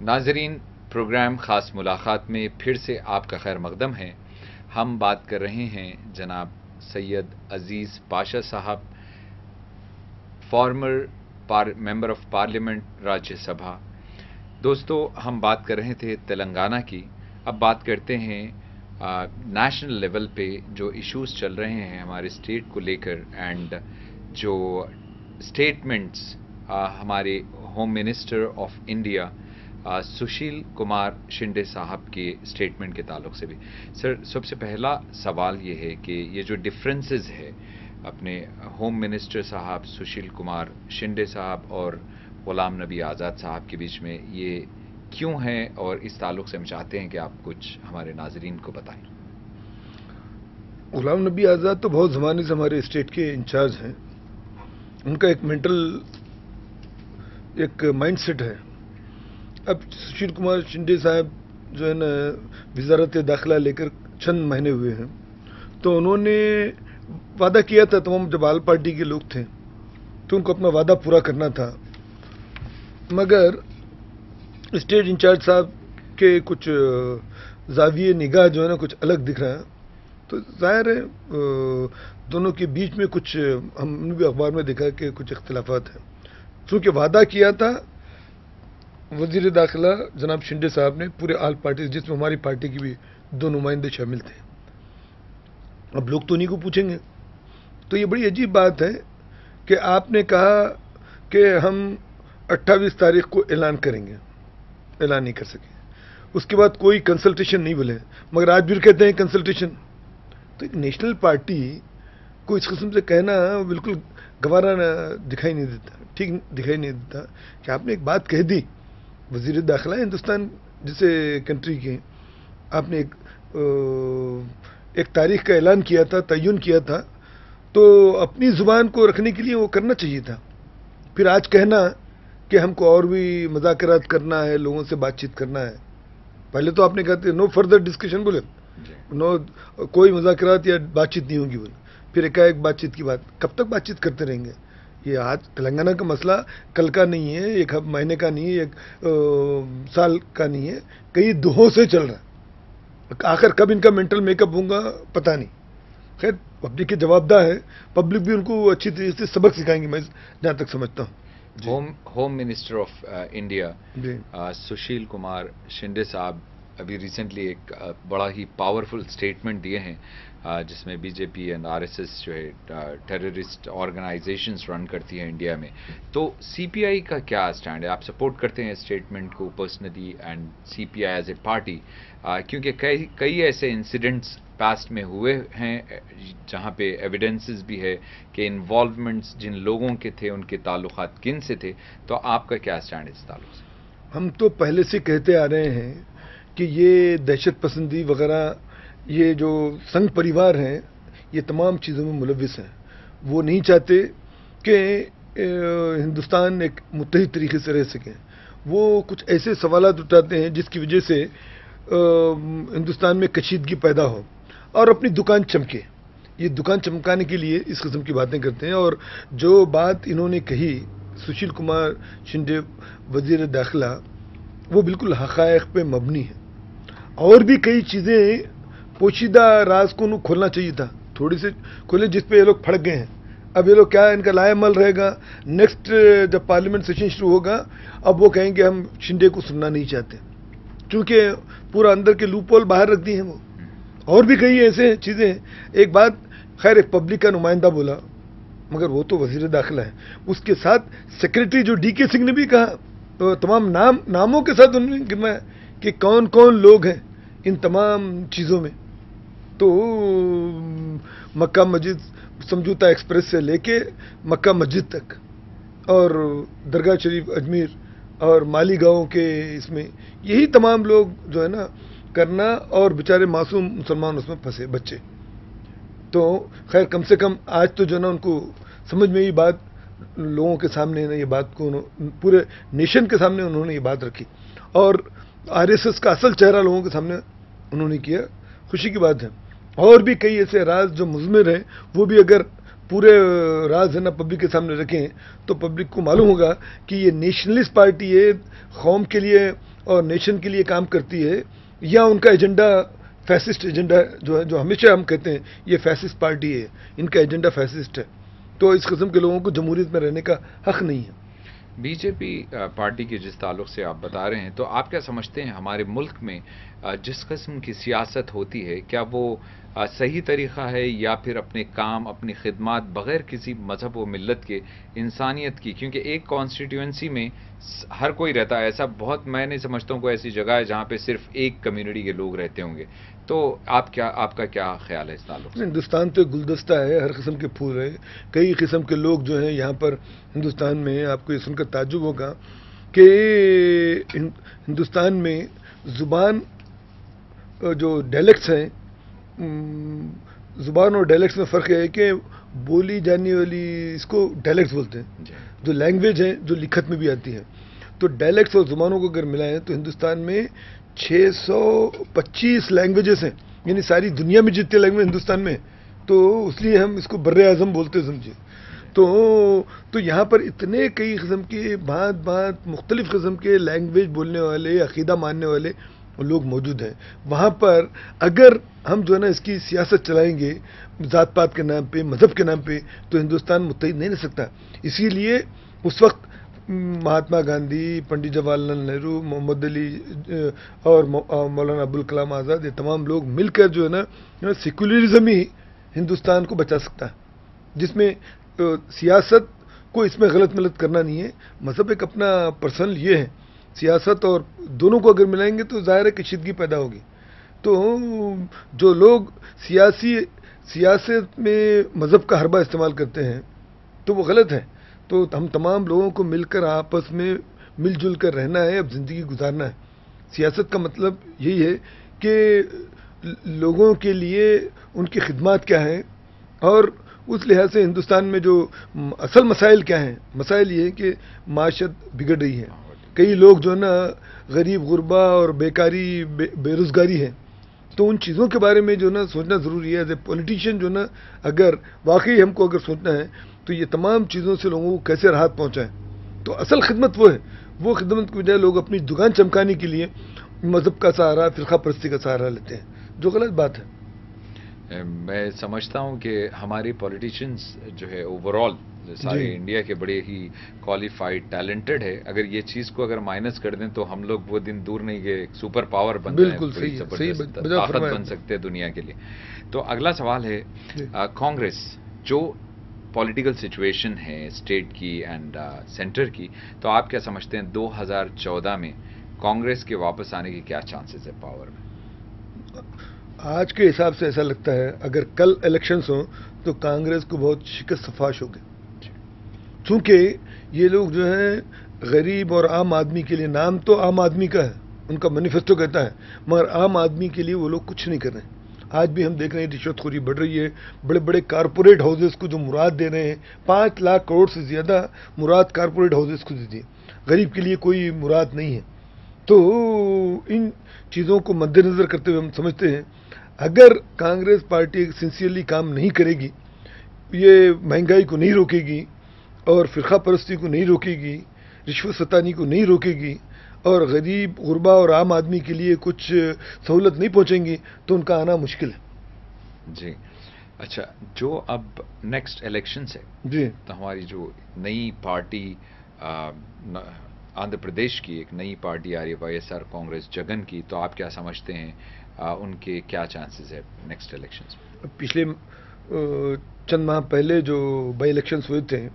ناظرین، پروگرام خاص ملاقات میں پھر سے آپ کا خیر مقدم ہے۔ ہم بات کر رہے ہیں جناب سید عزیز پاشا صاحب، farmer member of parliament Rajya Sabha. دوستو، ہم بات کر رہے تھے تلنگانہ کی، اب بات کرتے ہیں نیشنل لیول پہ جو ایشوز چل رہے ہیں ہمارے اسٹیٹ کو لے کر، اینڈ جو اسٹیٹمنٹس ہمارے home minister of India Sushil Kumar Shinde صاحب کے اسٹیٹمنٹ کے تعلق سے بھی۔ سر، سب سے پہلا سوال یہ ہے کہ یہ جو ڈفرینسز ہے اپنے ہوم منسٹر صاحب سشیل کمار شنڈے صاحب اور غلام نبی آزاد صاحب کے بیچ میں، یہ کیوں ہیں، اور اس تعلق سے ہم چاہتے ہیں کہ آپ کچھ ہمارے ناظرین کو بتائیں۔ غلام نبی آزاد تو بہت زمانے سے ہمارے اسٹیٹ کے انچارج ہیں، ان کا ایک مینٹل ایک مائنڈ سیٹ ہے۔ اب سشیل کمار شنڈے صاحب جو ہے نا وزارت داخلہ لے کر چند مہینے ہوئے ہیں، تو انہوں نے وعدہ کیا تھا، تمام جب آل پارٹی کے لوگ تھے تو ان کو اپنا وعدہ پورا کرنا تھا، مگر اسٹیٹ انچارج صاحب کے کچھ زاویے نگاہ جو ہے نا کچھ الگ دکھ رہا ہے، تو ظاہر ہے دونوں کے بیچ میں کچھ، ہم نے بھی اخبار میں دیکھا کہ کچھ اختلافات ہیں۔ چونکہ وعدہ کیا تھا وزیر داخلہ جناب شنڈے صاحب نے پورے آل پارٹی، جس میں ہماری پارٹی کی بھی 2 نمائندے شامل تھے، اب لوگ تو انہیں کو پوچھیں گے۔ تو یہ بڑی عجیب بات ہے کہ آپ نے کہا کہ ہم 28 تاریخ کو اعلان کریں گے، اعلان نہیں کر سکے، اس کے بعد کوئی کنسلٹیشن نہیں بولے، مگر آج بھی کہتے ہیں کنسلٹیشن۔ تو ایک نیشنل پارٹی کو اس قسم سے کہنا بالکل گوارا دکھائی نہیں دیتا، ٹھیک دکھائی نہیں دیتا کہ آپ نے ایک بات کہہ دی، وزیر داخلہ ہندوستان جیسے کنٹری کے، آپ نے ایک تاریخ کا اعلان کیا تھا، تعین کیا تھا، تو اپنی زبان کو رکھنے کے لیے وہ کرنا چاہیے تھا۔ پھر آج کہنا کہ ہم کو اور بھی مذاکرات کرنا ہے، لوگوں سے بات چیت کرنا ہے، پہلے تو آپ نے کہتے نو فردر ڈسکشن، بولے نو کوئی مذاکرات یا بات چیت نہیں ہوگی، بولے پھر ایک بات چیت کی بات، کب تک بات چیت کرتے رہیں گے؟ یہ آج تلنگانہ کا مسئلہ کل کا نہیں ہے، ایک مہینے کا نہیں ہے، ایک سال کا نہیں ہے، کئی دہوں سے چل رہا ہے، آخر کب ان کا مینٹل میک اپ ہوگا پتہ نہیں۔ خیر پبلک کے جواب دہ ہے، پبلک بھی ان کو اچھی طریقے سے سبق سکھائیں گے، میں جہاں تک سمجھتا ہوں۔ Home minister of India Sushil Kumar Shinde صاحب ابھی ریسنٹلی ایک بڑا ہی پاورفل اسٹیٹمنٹ دیے ہیں، جس میں B J P and R S S جو ہے ٹیررسٹ آرگنائزیشنز رن کرتی ہیں انڈیا میں، تو سی پی آئی کا کیا اسٹینڈ ہے؟ آپ سپورٹ کرتے ہیں اسٹیٹمنٹ کو personally and C P I as a party? کیونکہ کئی ایسے انسیڈنٹس پاسٹ میں ہوئے ہیں جہاں پہ ایویڈنسز بھی ہے کہ انوالومنٹس جن لوگوں کے تھے ان کے تعلقات کن سے تھے، تو آپ کا کیا اسٹینڈ ہے اس تعلق سے؟ ہم تو پہلے سے کہتے آ رہے ہیں کہ یہ دہشت پسندی وغیرہ، یہ جو سنگھ پریوار ہیں، یہ تمام چیزوں میں ملوث ہیں، وہ نہیں چاہتے کہ ہندوستان ایک متحد طریقے سے رہ سکے، وہ کچھ ایسے سوالات اٹھاتے ہیں جس کی وجہ سے ہندوستان میں کشیدگی پیدا ہو اور اپنی دکان چمکے، یہ دکان چمکانے کے لیے اس قسم کی باتیں کرتے ہیں۔ اور جو بات انہوں نے کہی سشیل کمار شنڈے وزیر داخلہ، وہ بالکل حقائق پہ مبنی ہے، اور بھی کئی چیزیں پوشیدہ راز کو انہوں کھولنا چاہیے تھا، تھوڑی سی کھولے جس پہ یہ لوگ پھڑک گئے ہیں۔ اب یہ لوگ کیا ان کا لائے عمل رہے گا، نیکسٹ جب پارلیمنٹ سیشن شروع ہوگا اب وہ کہیں گے ہم شنڈے کو سننا نہیں چاہتے، چونکہ پورا اندر کے لوپ ہول باہر رکھ دی ہیں وہ۔ اور بھی کئی ایسے چیزیں ہیں۔ ایک بات، خیر ایک پبلک کا نمائندہ بولا، مگر وہ تو وزیر داخلہ ہے، اس کے ساتھ سیکریٹری جو ڈی کے سنگھ نے بھی کہا، تمام ناموں کے ساتھ انہوں نے گنوایا کہ کون کون لوگ ہیں ان تمام چیزوں میں۔ تو مکہ مسجد سمجھوتا ایکسپریس سے لے کے مکہ مسجد تک، اور درگاہ شریف اجمیر اور مالی گاؤں کے اس میں، یہی تمام لوگ جو ہے نا کرنا، اور بیچارے معصوم مسلمان اس میں پھنسے بچے۔ تو خیر کم سے کم آج تو جو ہے نا ان کو سمجھ میں یہ بات لوگوں کے سامنے یہ بات کو پورے نیشن کے سامنے انہوں نے یہ بات رکھی، اور آر ایس ایس کا اصل چہرہ لوگوں کے سامنے انہوں نے کیا، خوشی کی بات ہے۔ اور بھی کئی ایسے راز جو مضمر ہیں، وہ بھی اگر پورے راز ہے نا پبلک کے سامنے رکھیں تو پبلک کو معلوم ہوگا کہ یہ نیشنلسٹ پارٹی ہے، قوم کے لیے اور نیشن کے لیے کام کرتی ہے، یا ان کا ایجنڈا فیسسٹ ایجنڈا جو ہے، جو ہمیشہ ہم کہتے ہیں یہ فیسسٹ پارٹی ہے، ان کا ایجنڈا فیسسٹ ہے، تو اس قسم کے لوگوں کو جمہوریت میں رہنے کا حق نہیں ہے۔ بی جے پی پارٹی کے جس تعلق سے آپ بتا رہے ہیں، تو آپ کیا سمجھتے ہیں ہمارے ملک میں جس قسم کی سیاست ہوتی ہے، کیا وہ صحیح طریقہ ہے، یا پھر اپنے کام، اپنی خدمات بغیر کسی مذہب و ملت کے، انسانیت کی؟ کیونکہ ایک کانسٹیٹیوئنسی میں ہر کوئی رہتا ہے، ایسا بہت میں نہیں سمجھتا ہوں کوئی ایسی جگہ ہے جہاں پہ صرف ایک کمیونٹی کے لوگ رہتے ہوں گے، تو آپ کا کیا خیال ہے اس تعلق سے؟ ہندوستان تو ایک گلدستہ ہے، ہر قسم کے پھول ہے، کئی قسم کے لوگ جو ہیں یہاں پر ہندوستان میں، آپ کو یہ سن کر تعجب ہوگا کہ ہندوستان میں زبان جو ڈائلیکٹس ہیں، زبان اور ڈائلیکٹس میں فرق ہے کہ بولی جانے والی اس کو ڈائلیکٹس بولتے ہیں، جی جو لینگویج ہے جو لکھت میں بھی آتی ہے، تو ڈائلیکٹس اور زبانوں کو اگر ملائیں تو ہندوستان میں 625 لینگویجز ہیں، یعنی ساری دنیا میں جتنے لینگویج ہندوستان میں، تو اس لیے ہم اس کو بر اعظم بولتے سمجھے، تو یہاں پر اتنے کئی قسم کے بھانت مختلف قسم کے لینگویج بولنے والے، عقیدہ ماننے والے لوگ موجود ہیں۔ وہاں پر اگر ہم جو ہے نا اس کی سیاست چلائیں گے ذات پات کے نام پہ، مذہب کے نام پہ، تو ہندوستان متحد نہیں رہ سکتا۔ اسی لیے اس وقت مہاتما گاندھی، پنڈت جواہر لال نہرو، محمد علی اور مولانا ابوالکلام آزاد، یہ تمام لوگ مل کر جو ہے نا سیکولرزم ہی ہندوستان کو بچا سکتا ہے، جس میں سیاست کو اس میں غلط ملت کرنا نہیں ہے، مذہب ایک اپنا پرسنل یہ ہے، سیاست اور دونوں کو اگر ملائیں گے تو ظاہر ہے کشیدگی پیدا ہوگی۔ تو جو لوگ سیاست میں مذہب کا حربہ استعمال کرتے ہیں تو وہ غلط ہے، تو ہم تمام لوگوں کو مل کر آپس میں مل جل کر رہنا ہے، اب زندگی گزارنا ہے۔ سیاست کا مطلب یہی ہے کہ لوگوں کے لیے ان کی خدمات کیا ہیں، اور اس لحاظ سے ہندوستان میں جو اصل مسائل کیا ہیں، مسائل یہ ہے کہ معاشت بگڑ رہی ہے، کئی لوگ جو ہے نا غریب غربا اور بیکاری بے روزگاری ہے، تو ان چیزوں کے بارے میں جو ہے نا سوچنا ضروری ہے۔ ایز اے پولیٹیشین جو ہے نا اگر واقعی ہم کو اگر سوچنا ہے تو یہ تمام چیزوں سے لوگوں کو کیسے راحت پہنچائیں، تو اصل خدمت وہ ہے، وہ خدمت کی بجائے لوگ اپنی دکان چمکانے کے لیے مذہب کا سہارا، فرقہ پرستی کا سہارا لیتے ہیں، جو غلط بات ہے۔ میں سمجھتا ہوں کہ ہماری پولیٹیشینز جو ہے اوورال سارے انڈیا کے بڑے ہی کوالیفائڈ، ٹیلنٹڈ ہے، اگر یہ چیز کو اگر مائنس کر دیں تو ہم لوگ وہ دن دور نہیں کہ ایک سپر پاور بن جائیں، بالکل صحیح، طاقت بن سکتے ہیں دنیا کے لیے۔ تو اگلا سوال ہے کانگریس، جو پولیٹیکل سچویشن ہے اسٹیٹ کی اینڈ سینٹر کی، تو آپ کیا سمجھتے ہیں 2014 میں کانگریس کے واپس آنے کی کیا چانسز ہے پاور میں؟ آج کے حساب سے ایسا لگتا ہے اگر کل الیکشنز ہوں تو کانگریس کو بہت شکست فاش ہوگی، چونکہ یہ لوگ جو ہیں غریب اور عام آدمی کے لیے، نام تو عام آدمی کا ہے، ان کا مینیفیسٹو کہتا ہے، مگر عام آدمی کے لیے وہ لوگ کچھ نہیں کر رہے ہیں۔ آج بھی ہم دیکھ رہے ہیں رشوت خوری بڑھ رہی ہے، بڑے بڑے کارپوریٹ ہاؤسز کو جو مراد دے رہے ہیں، 5 لاکھ کروڑ سے زیادہ مراد کارپوریٹ ہاؤسز کو دے دی، غریب کے لیے کوئی مراد نہیں ہے۔ تو ان چیزوں کو مد نظر کرتے ہوئے ہم سمجھتے ہیں اگر کانگریس پارٹی سنسیئرلی کام نہیں کرے گی، یہ مہنگائی کو نہیں روکے گی اور فرقہ پرستی کو نہیں روکے گی، رشوت ستانی کو نہیں روکے گی، اور غریب غربا اور عام آدمی کے لیے کچھ سہولت نہیں پہنچیں گی، تو ان کا آنا مشکل ہے۔ جی اچھا، جو اب نیکسٹ الیکشنز ہے، جی، تو ہماری جو نئی پارٹی آندھرا پردیش کی ایک نئی پارٹی آ رہی ہے، Y S R Congress Jagan کی، تو آپ کیا سمجھتے ہیں ان کے کیا چانسز ہے نیکسٹ الیکشنز میں؟ پچھلے چند ماہ پہلے جو بائی الیکشنز ہوئے تھے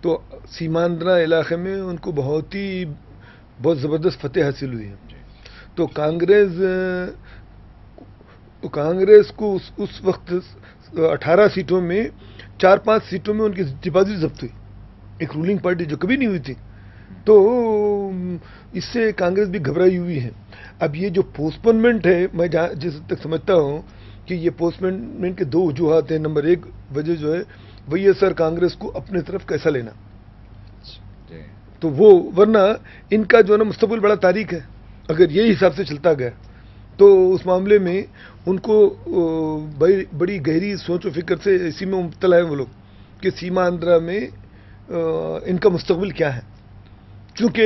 تو سیماندرا علاقے میں ان کو بہت زبردست فتح حاصل ہوئی ہے، تو کانگریس کو اس وقت 18 سیٹوں میں 4-5 سیٹوں میں ان کی ڈپازٹ ضبط ہوئی، ایک رولنگ پارٹی جو کبھی نہیں ہوئی تھی، تو اس سے کانگریس بھی گھبرائی ہوئی ہے۔ اب یہ جو پوسٹپونمنٹ ہے، میں جس تک سمجھتا ہوں کہ یہ پوسٹپونمنٹ کے 2 وجوہات ہیں۔ نمبر 1 وجہ جو ہے وہی ہے سر کانگریس کو اپنے طرف کیسا لینا، تو وہ ورنہ ان کا جو ہے نا مستقبل بڑا تاریک ہے، اگر یہی حساب سے چلتا گیا تو اس معاملے میں ان کو بڑی گہری سوچ و فکر سے اسی میں مبتلا ہے وہ لوگ کہ سیما آندھرا میں ان کا مستقبل کیا ہے، چونکہ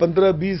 15-20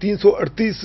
338